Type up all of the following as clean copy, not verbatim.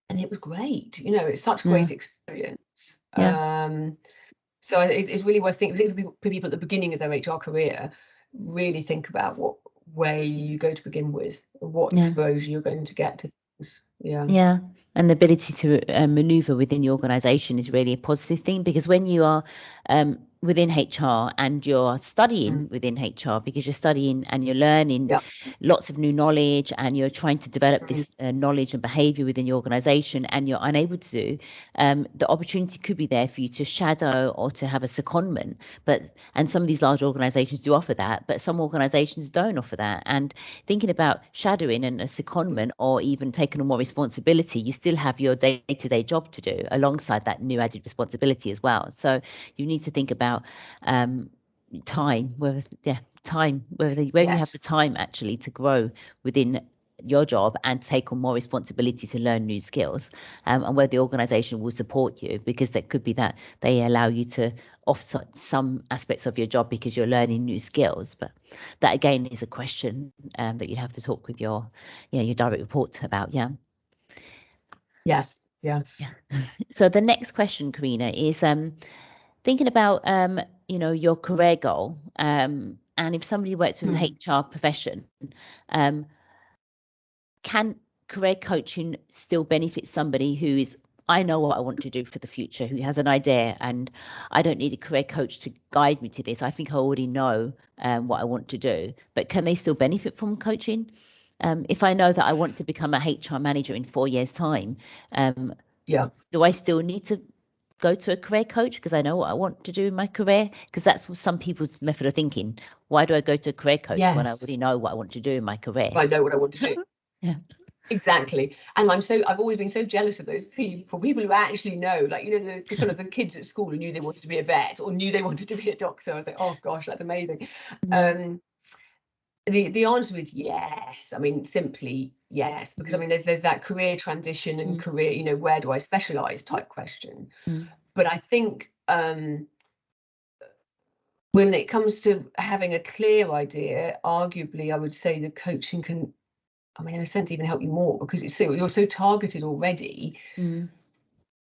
and it was great. It's such a great experience. So it's really worth thinking for people at the beginning of their HR career. Really think about what way you go to begin with, what exposure you're going to get to things. Yeah. And the ability to maneuver within the organization is really a positive thing, because when you are within HR and you're studying within HR, because you're studying and you're learning lots of new knowledge and you're trying to develop this knowledge and behavior within your organization, and you're unable to, the opportunity could be there for you to shadow or to have a secondment. And some of these large organizations do offer that, but some organizations don't offer that. And thinking about shadowing and a secondment, or even taking on more responsibility, you still have your day-to-day job to do alongside that new added responsibility as well. So you need to think about time, whether you have the time actually to grow within your job and take on more responsibility to learn new skills, and where the organization will support you, because that could be that they allow you to offset some aspects of your job because you're learning new skills. But that again is a question that you'd have to talk with your direct report about. Yes. So the next question, Karina, is thinking about your career goal, and if somebody works in the HR profession, can career coaching still benefit somebody who is, I know what I want to do for the future, who has an idea, and I don't need a career coach to guide me to this. I think I already know what I want to do, but can they still benefit from coaching? If I know that I want to become a HR manager in 4 years' time, do I still need to go to a career coach because I know what I want to do in my career? Because that's some people's method of thinking. Why do I go to a career coach when I already know what I want to do in my career? I know what I want to do. Exactly. And I've always been so jealous of those people who actually know, like, the kind of the kids at school who knew they wanted to be a vet or knew they wanted to be a doctor. I think, oh gosh, that's amazing. The answer is yes. I mean, simply yes, because I mean, there's that career transition and career, where do I specialize type question. But I think when it comes to having a clear idea, arguably, I would say the coaching can, I mean, in a sense, even help you more, because you're so targeted already.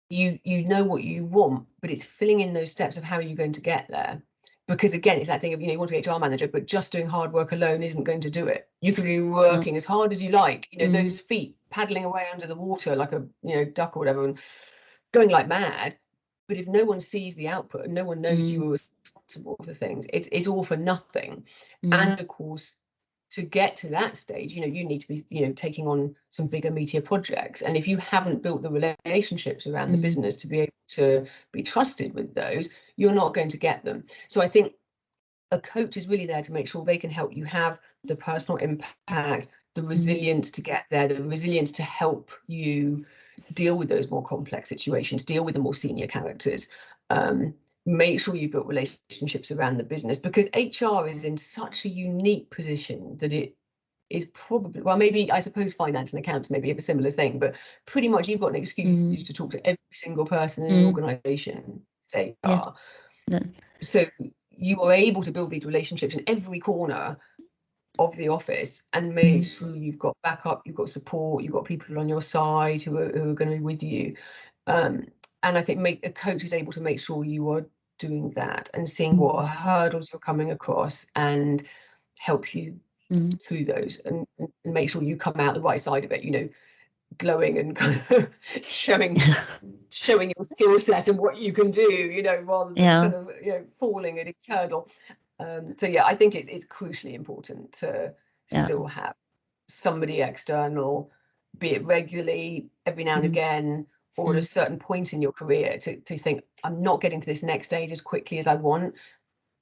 You know what you want, but it's filling in those steps of how you're going to get there. Because again, it's that thing of, you want to be HR manager, but just doing hard work alone isn't going to do it. You can be working as hard as you like, those feet paddling away under the water like a duck or whatever, and going like mad. But if no one sees the output and no one knows you were responsible for things, it's all for nothing. And of course, to get to that stage, you need to be, taking on some bigger, meatier projects. And if you haven't built the relationships around the business to be able to be trusted with those, you're not going to get them. So I think a coach is really there to make sure they can help you have the personal impact, the resilience to get there, the resilience to help you deal with those more complex situations, deal with the more senior characters, make sure you've built relationships around the business, because HR is in such a unique position that it is probably, well, maybe I suppose finance and accounts maybe have a similar thing, but pretty much you've got an excuse to talk to every single person in an organisation, say, so you are able to build these relationships in every corner of the office and make sure you've got backup, you've got support, you've got people on your side who are going to be with you. And I think a coach is able to make sure you are doing that and seeing what hurdles you're coming across and help you through those, and make sure you come out the right side of it, glowing and kind of showing your skill set and what you can do, rather than kind of falling at each hurdle. So yeah, I think it's crucially important to still have somebody external, be it regularly, every now and again, or at a certain point in your career, to think, I'm not getting to this next stage as quickly as I want.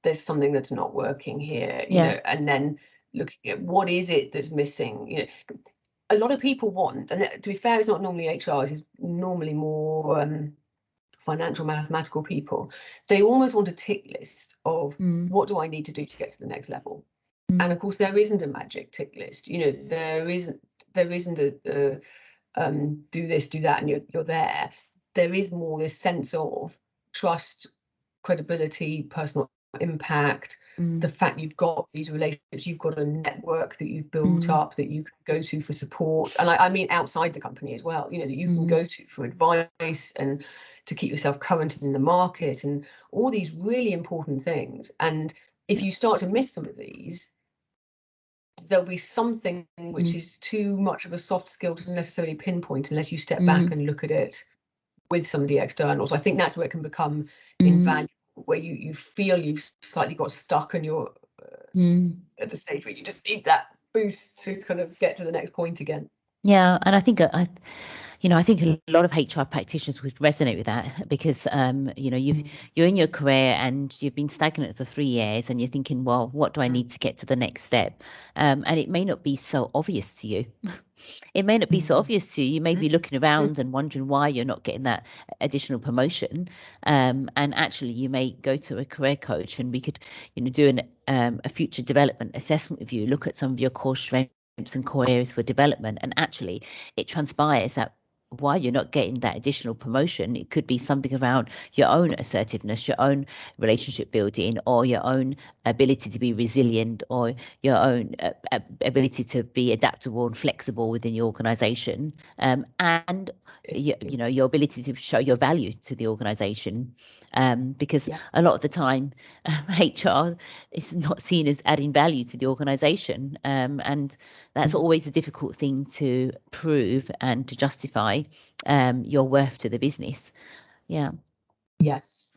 There's something that's not working here, and then looking at what is it that's missing. A lot of people want, and to be fair, it's not normally HR, it's normally more financial, mathematical people. They almost want a tick list of what do I need to do to get to the next level. And of course, there isn't a magic tick list. There isn't a do this, do that, and you're there. There is more this sense of trust, credibility, personal impact, the fact you've got these relationships, you've got a network that you've built up that you can go to for support, and I mean outside the company as well, that you can go to for advice and to keep yourself current in the market, and all these really important things. And if you start to miss some of these, there'll be something which is too much of a soft skill to necessarily pinpoint unless you step back and look at it with somebody external. So I think that's where it can become invaluable, where you feel you've slightly got stuck and you're at a stage where you just need that boost to kind of get to the next point again. Yeah, and I think I think a lot of HR practitioners would resonate with that, because you're in your career and you've been stagnant for 3 years and you're thinking, well, what do I need to get to the next step? And it may not be so obvious to you. It may not be so obvious to you. You may be looking around and wondering why you're not getting that additional promotion. And actually, you may go to a career coach, and we could, do a future development assessment with you, look at some of your core strengths and core areas for development. And actually, it transpires that why you're not getting that additional promotion, it could be something around your own assertiveness, your own relationship building, or your own ability to be resilient, or your own ability to be adaptable and flexible within your organization, and your ability to show your value to the organization, because a lot of the time HR is not seen as adding value to the organization, and that's always a difficult thing to prove and to justify your worth to the business. Yes.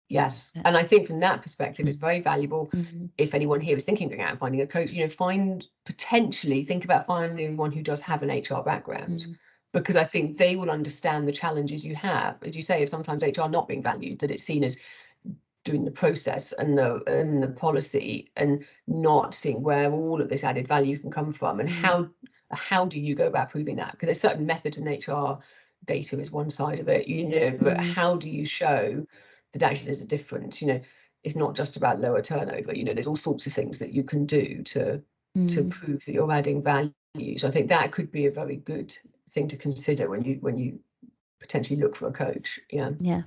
And I think from that perspective, it's very valuable. If anyone here is thinking about and finding a coach, think about finding one who does have an HR background, because I think they will understand the challenges you have. As you say, if sometimes HR not being valued, that it's seen as doing the process and the policy, and not seeing where all of this added value can come from, and how do you go about proving that? Because there's certain methods in HR. Data is one side of it, but how do you show that actually there's a difference? It's not just about lower turnover. There's all sorts of things that you can do to prove that you're adding value. So I think that could be a very good thing to consider when you potentially look for a coach. Yeah.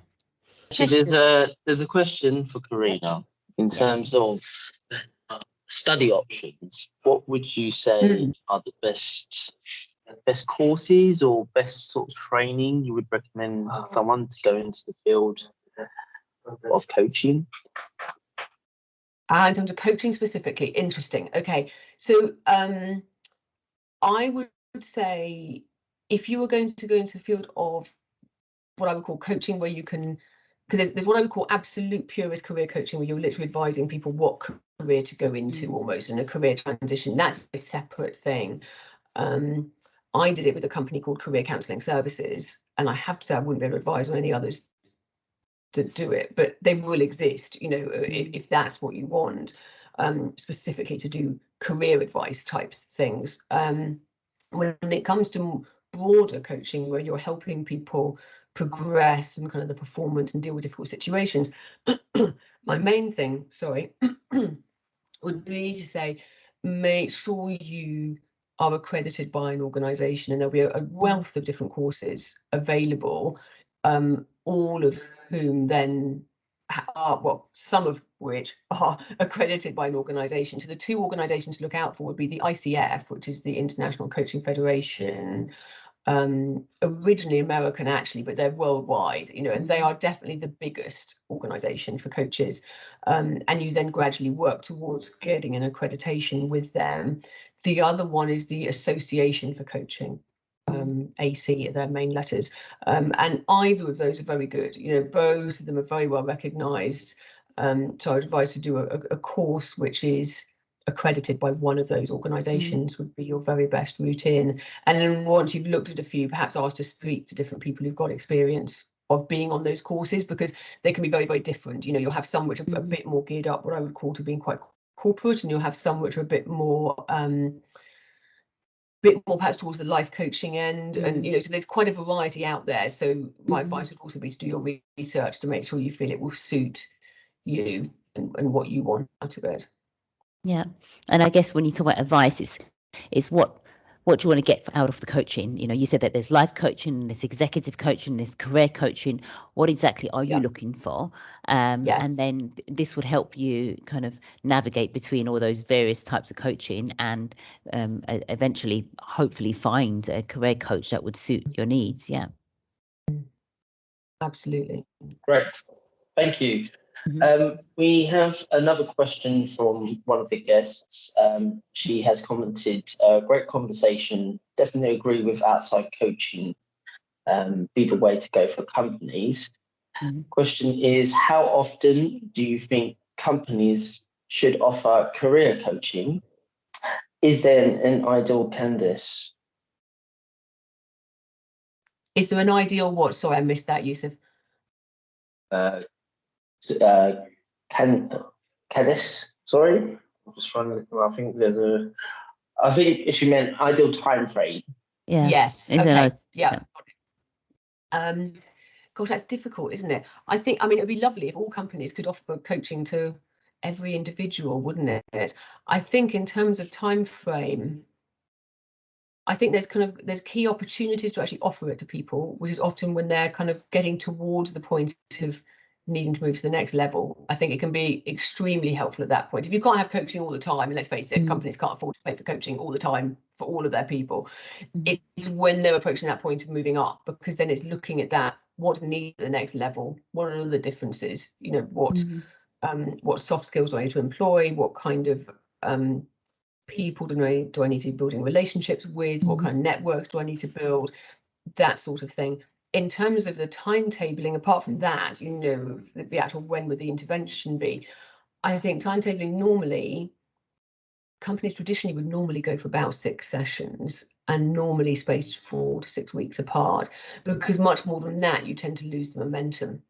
So there's a question for Karina in terms of study options. What would you say are the best courses or best sort of training you would recommend someone to go into the field of coaching? In terms of coaching specifically, interesting. Okay, so I would say if you were going to go into the field of what I would call coaching, where you can, because there's what I would call absolute purist career coaching, where you're literally advising people what career to go into, almost in a career transition. That's a separate thing. I did it with a company called Career Counselling Services, and I have to say I wouldn't be able to advise on any others that do it, but they will exist, if that's what you want, specifically to do career advice type things. When it comes to broader coaching, where you're helping people progress and kind of the performance and deal with difficult situations, my main thing, would be to say, make sure you are accredited by an organisation, and there'll be a wealth of different courses available, all of whom then some of which are accredited by an organisation. So the two organisations to look out for would be the ICF, which is the International Coaching Federation, originally American actually, but they're worldwide, and they are definitely the biggest organisation for coaches, and you then gradually work towards getting an accreditation with them. The other one is the Association for Coaching, AC are their main letters, and either of those are very good. Both of them are very well recognised, so I'd advise to do a course which is accredited by one of those organisations would be your very best route in. And then once you've looked at a few, perhaps ask to speak to different people who've got experience of being on those courses, because they can be very, very different. You'll have some which are a bit more geared up, what I would call to being quite corporate, and you'll have some which are a bit more perhaps towards the life coaching end, and so there's quite a variety out there. So my advice would also be to do your research to make sure you feel it will suit you and what you want out of it. Yeah, and I guess when you talk about advice, it's what do you want to get out of the coaching? You know, you said that there's life coaching, there's executive coaching, there's career coaching. What exactly are you looking for? And then this would help you kind of navigate between all those various types of coaching and eventually, hopefully, find a career coach that would suit your needs. Yeah. Absolutely. Great. Thank you. We have another question from one of the guests. She has commented, great conversation. Definitely agree with outside coaching be the way to go for companies. Question is, how often do you think companies should offer career coaching? Is there an ideal Candice? Is there an ideal what? Sorry, I missed that, Yusuf. Candice, sorry, I'm just trying to. I think she meant ideal time frame. Yeah. Yes. Okay. Yeah. Gosh, that's difficult, isn't it? I mean, it'd be lovely if all companies could offer coaching to every individual, wouldn't it? I think in terms of time frame, I think there's key opportunities to actually offer it to people, which is often when they're kind of getting towards the point of needing to move to the next level. I think it can be extremely helpful at that point. If you can't have coaching all the time, and let's face it, companies can't afford to pay for coaching all the time for all of their people. It's when they're approaching that point of moving up, because then it's looking at that, what's needed at the next level, what are the differences, you know, what soft skills do I need to employ, what kind of people do I need to be building relationships with, what kind of networks do I need to build, that sort of thing. In terms of the timetabling, apart from that, you know, the actual when would the intervention be, I think timetabling normally, companies traditionally would normally go for about 6 sessions and normally spaced 4 to 6 weeks apart, because much more than that, you tend to lose the momentum.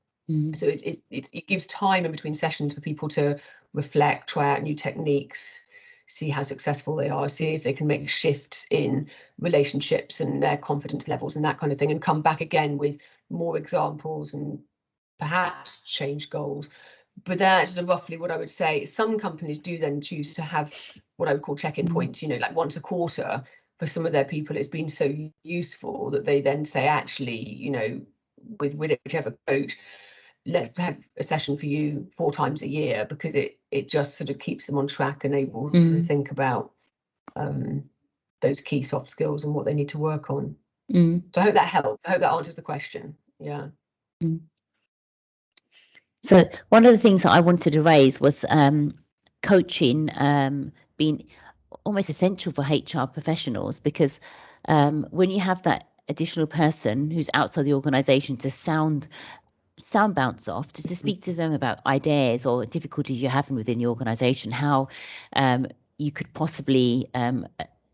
So it gives time in between sessions for people to reflect, try out new techniques, see how successful they are, see if they can make shifts in relationships and their confidence levels and that kind of thing, and come back again with more examples and perhaps change goals. But that's roughly what I would say. Some companies do then choose to have what I would call check-in points, you know, like once a quarter. For some of their people, it's been so useful that they then say, actually, you know, with whichever coach, let's have a session for you 4 times a year, because it just sort of keeps them on track and able to think about those key soft skills and what they need to work on. So I hope that helps. I hope that answers the question. Yeah. So one of the things that I wanted to raise was coaching being almost essential for HR professionals, because when you have that additional person who's outside the organisation to sound bounce off, to speak to them about ideas or difficulties you're having within the organisation, how you could possibly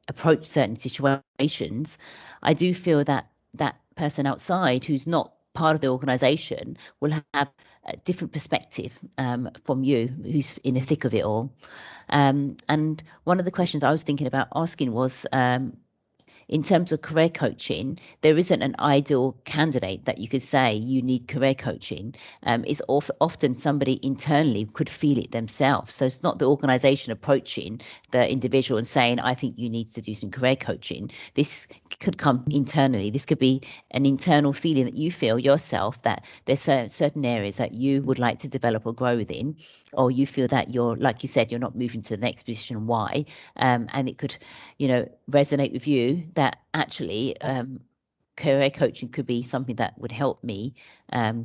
approach certain situations, I do feel that that person outside who's not part of the organisation will have a different perspective from you, who's in the thick of it all. And one of the questions I was thinking about asking was, in terms of career coaching, there isn't an ideal candidate that you could say you need career coaching. It's often somebody internally could feel it themselves. So it's not the organisation approaching the individual and saying, I think you need to do some career coaching. This could come internally. This could be an internal feeling that you feel yourself, that there's certain areas that you would like to develop or grow within, or you feel that you're, like you said, you're not moving to the next position. Why? And it could, you know, resonate with you that actually career coaching could be something that would help me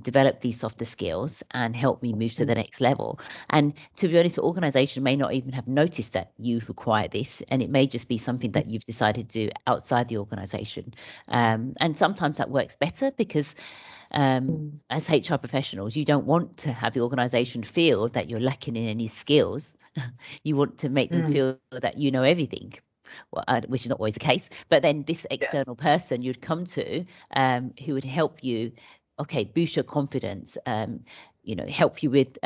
develop these softer skills and help me move to the next level. And to be honest, the organisation may not even have noticed that you require this, and it may just be something that you've decided to do outside the organisation. And sometimes that works better, because as HR professionals, you don't want to have the organisation feel that you're lacking in any skills. You want to make them feel that you know everything. Well, which is not always the case, but then this external person you'd come to who would help you, okay, boost your confidence, you know, help you with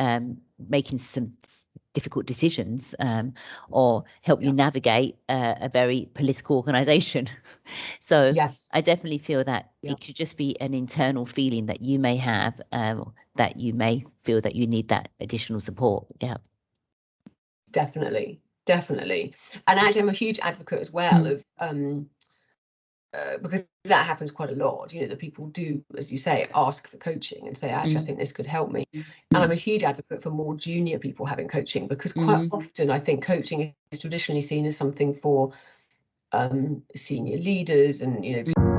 making some difficult decisions, or help you navigate a very political organisation. So I definitely feel that it could just be an internal feeling that you may have, that you may feel that you need that additional support. Yeah. Definitely. And actually, I'm a huge advocate as well of because that happens quite a lot, you know, that people do, as you say, ask for coaching and say, actually, I think this could help me. And I'm a huge advocate for more junior people having coaching, because quite often I think coaching is traditionally seen as something for senior leaders and, you know,